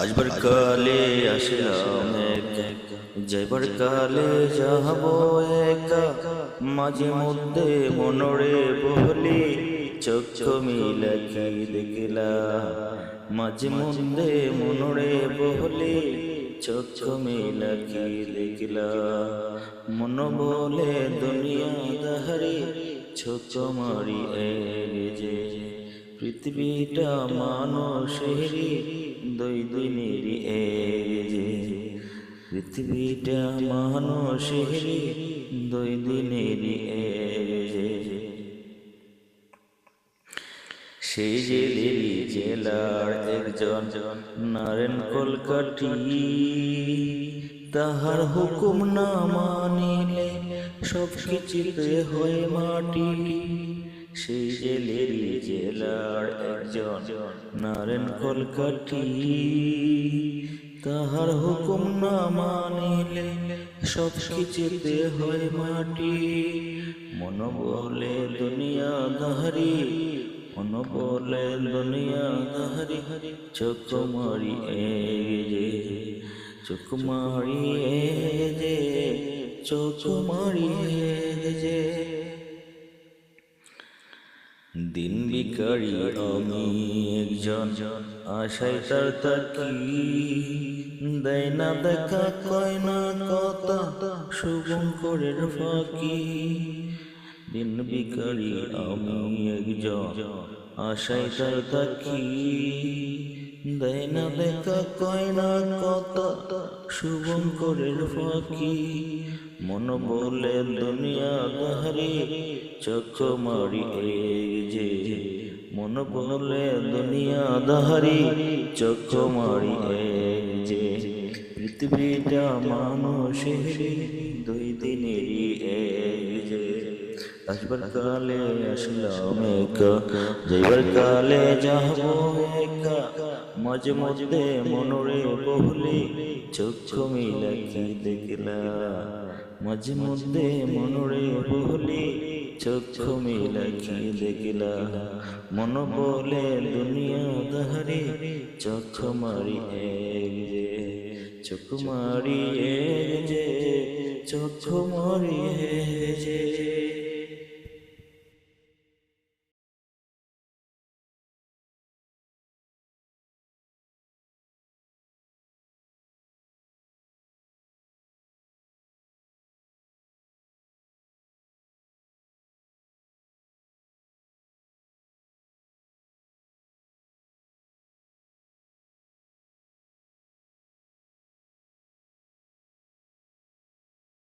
আজবার কালে আসলাম একা, যাইবার কালে যাহব একা। মাঝে মধ্যে মনরে বহলি চক্ষু মিলাকি দেখলা। মাঝে মধ্যে মনরে বহলি চক্ষু মিলাকি দেখলা। মন বলে দুনিয়া দাহারি ছোট মারি যে পৃথিবীটা মানুষেরই দুই দিনেরই যে পৃথিবীটা মানুষেরই দুই দিনেরই যে সেই জেলেরই জেলার একজন নারেন কলকাঠি। তাহার হুকুম না মানিলে সব কিছুতে হয় মাটি। সেই জেলেরই জেলার একজন নারেন কলকাঠি। তাহার হুকুম না মানিলে সব কিছুতে হয় মাটি। মন বলে দুনিয়া দাহারি, মন বলে দুনিয়া দাহারি চোখ মারি যে চোখ মারি যে চোখ মারি যে। দিন ভিখারি আমি একজন, আশায় তার তাকি। দেয় না দেখা কয় না কথা, শুভঙ্করের ফাঁকি। দিন ভিখারি আমি একজন, আশায় তার তাকি। দেয় না দেখা কয় না কথা, শুভঙ্করের ফাঁকি। মন বলে দুনিয়া দাহারি চোখ মারি যে মন বলে দুনিয়া দাহারি চোখ মারি যে পৃথিবীটা মানুষেরই দুই দিনেরই যে। আসবার কালে আসলাম একা, যাইবার কালে যাব একা। মাঝে মধ্যে মনরে বহলি চক্ষু মিলাকি দেখলা। মাঝে মধ্যে মনরে বহলি চক্ষু মিলাকি দেখলা। মন বলে দুনিয়া দাহারি চক্ষু মারি যে চক্ষু মারি যে চক্ষু মারি যে।